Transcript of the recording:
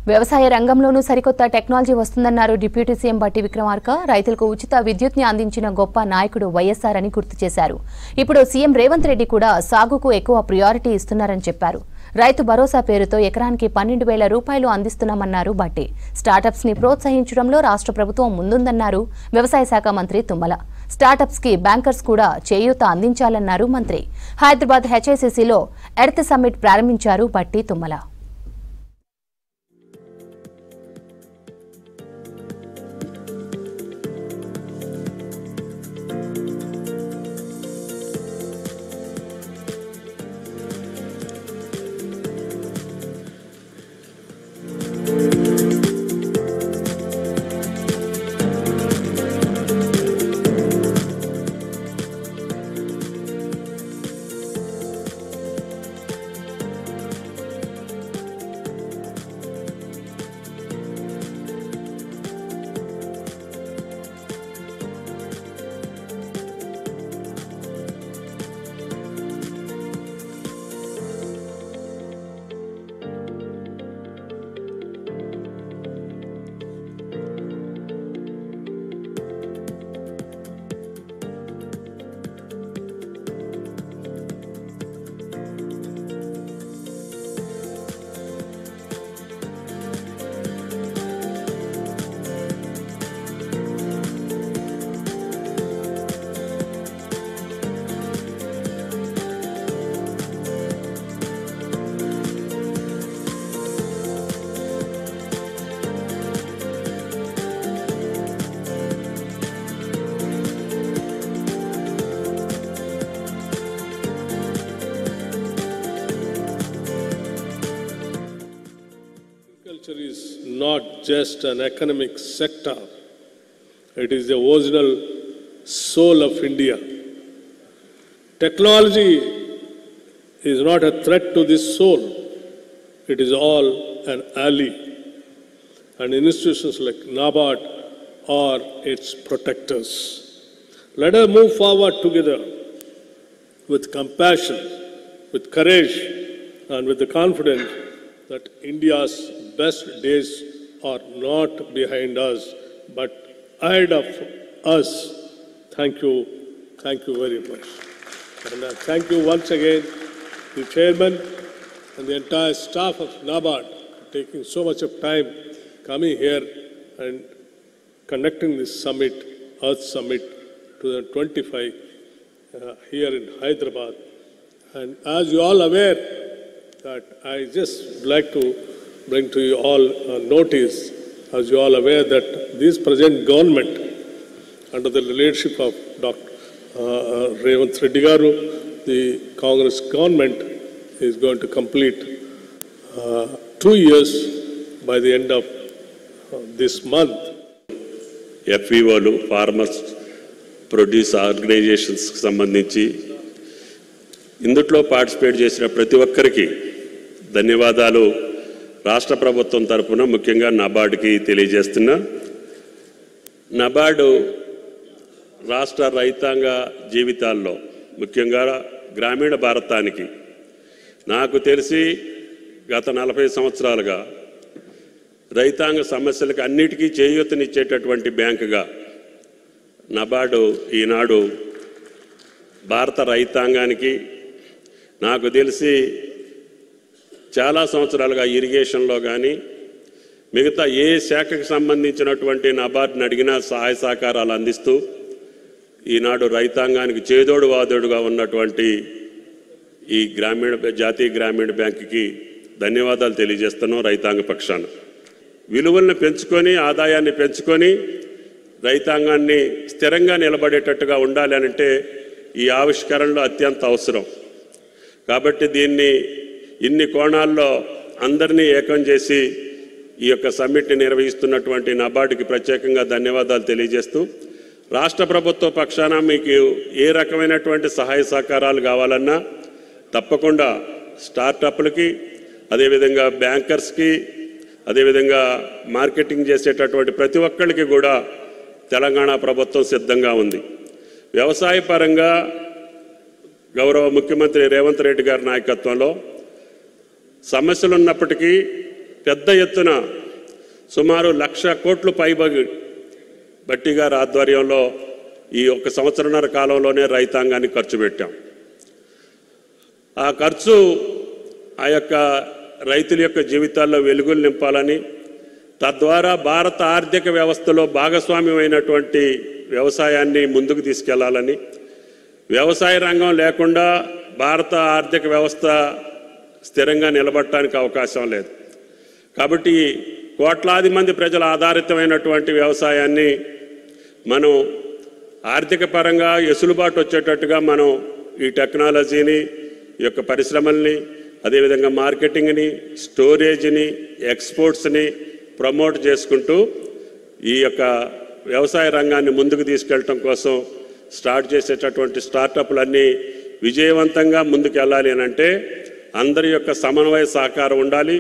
వ్యవసాయ రంగంలోనూ సరికొత్త టెక్నాలజీ వస్తుందన్నారు డిప్యూటీ సీఎం బట్టి విక్రమార్క. రైతులకు ఉచిత విద్యుత్ని అందించిన గొప్ప నాయకుడు వైఎస్ఆర్ అని గుర్తు చేశారు. ఇప్పుడు సీఎం రేవంత్ రెడ్డి కూడా సాగుకు ఎక్కువ ప్రయారిటీ ఇస్తున్నారని చెప్పారు. రైతు భరోసా పేరుతో ఎకరానికి 12,000 రూపాయలు అందిస్తున్నామన్నారు బట్టి. స్టార్టప్స్ ని ప్రోత్సహించడంలో రాష్ట్ర ప్రభుత్వం ముందుందన్నారు వ్యవసాయ శాఖ మంత్రి తుమ్మల. స్టార్టప్స్ కి బ్యాంకర్స్ కూడా చేయూత అందించాలన్నారు మంత్రి. హైదరాబాద్ హెచ్ఐసిసిలో ఎర్త్ సమ్మిట్ ప్రారంభించారు బట్టి Tummala. Agriculture is not just an economic sector, it is the original soul of India. Technology is not a threat to this soul, it is all an ally, and institutions like NABARD are its protectors. Let us move forward together with compassion, with courage, and with the confidence that India's best days are not behind us, but ahead of us. Thank you very much. And I thank you once again, the chairman and the entire staff of NABARD, for taking so much of time coming here and conducting this summit, Earth Summit 2025 here in Hyderabad. And as you all aware, that I just like to bring to you all notice, as you all aware, that this present government, under the leadership of Dr. Revanth Reddy Garu, the Congress government is going to complete 2 years by the end of this month. FEOలు farmers produce organizations కి సంబంధించి ఇందులో participate చేసిన ప్రతి ఒక్కరికి ధన్యవాదాలు రాష్ట్ర ప్రభుత్వం తరపున ముఖ్యంగా నబార్డ్కి తెలియజేస్తున్నా. నబార్డు రాష్ట్ర రైతాంగ జీవితాల్లో ముఖ్యంగా గ్రామీణ భారతానికి నాకు తెలిసి గత 40 సంవత్సరాలుగా రైతాంగ సమస్యలకు అన్నిటికీ చేయూతనిచ్చేటటువంటి బ్యాంకుగా నబార్డు ఈనాడు భారత రైతాంగానికి నాకు తెలిసి చాలా సంవత్సరాలుగా ఇరిగేషన్లో కానీ మిగతా ఏ శాఖకు సంబంధించినటువంటి నబార్డ్ని అడిగినా సహాయ సహకారాలు అందిస్తూ ఈనాడు రైతాంగానికి చేదోడు వాదోడుగా ఉన్నటువంటి ఈ జాతీయ గ్రామీణ బ్యాంకుకి ధన్యవాదాలు తెలియజేస్తున్నాం. రైతాంగ పక్షాన విలువలను పెంచుకొని ఆదాయాన్ని పెంచుకొని రైతాంగాన్ని స్థిరంగా నిలబడేటట్టుగా ఉండాలి అంటే ఈ ఆవిష్కరణలు అత్యంత అవసరం. కాబట్టి దీన్ని ఇన్ని కోణాల్లో అందరినీ ఏకం చేసి ఈ యొక్క సమ్మిట్ని నిర్వహిస్తున్నటువంటి నబార్డుకి ప్రత్యేకంగా ధన్యవాదాలు తెలియజేస్తూ రాష్ట్ర ప్రభుత్వ పక్షాన మీకు ఏ రకమైనటువంటి సహాయ సహకారాలు కావాలన్నా తప్పకుండా స్టార్టప్లకి, అదేవిధంగా బ్యాంకర్స్కి, అదేవిధంగా మార్కెటింగ్ చేసేటటువంటి ప్రతి ఒక్కరికి కూడా తెలంగాణ ప్రభుత్వం సిద్ధంగా ఉంది. వ్యవసాయ పరంగా గౌరవ ముఖ్యమంత్రి రేవంత్ రెడ్డి గారి నాయకత్వంలో సమస్యలు ఉన్నప్పటికీ పెద్ద ఎత్తున సుమారు 1,00,000 కోట్లు పైబడి భట్టి గారి ఆధ్వర్యంలో ఈ 1 సంవత్సరన్నర కాలంలోనే రైతాంగాన్ని ఖర్చు పెట్టాం. ఆ ఖర్చు ఆ యొక్క రైతుల యొక్క జీవితాల్లో వెలుగులు నింపాలని, తద్వారా భారత ఆర్థిక వ్యవస్థలో భాగస్వామ్యమైనటువంటి వ్యవసాయాన్ని ముందుకు తీసుకెళ్లాలని, వ్యవసాయ రంగం లేకుండా భారత ఆర్థిక వ్యవస్థ స్థిరంగా నిలబడటానికి అవకాశం లేదు. కాబట్టి కోట్లాది మంది ప్రజల ఆధారితమైనటువంటి వ్యవసాయాన్ని మనం ఆర్థిక పరంగా వెసులుబాటు వచ్చేటట్టుగా మనం ఈ టెక్నాలజీని, ఈ యొక్క పరిశ్రమల్ని, అదేవిధంగా మార్కెటింగ్ని, స్టోరేజ్ని, ఎక్స్పోర్ట్స్ని ప్రమోట్ చేసుకుంటూ ఈ యొక్క వ్యవసాయ రంగాన్ని ముందుకు తీసుకెళ్ళటం కోసం స్టార్ట్ చేసేటటువంటి స్టార్టప్లన్నీ విజయవంతంగా ముందుకు వెళ్ళాలి అని అంటే అందరి యొక్క సమన్వయ సహకారం ఉండాలి.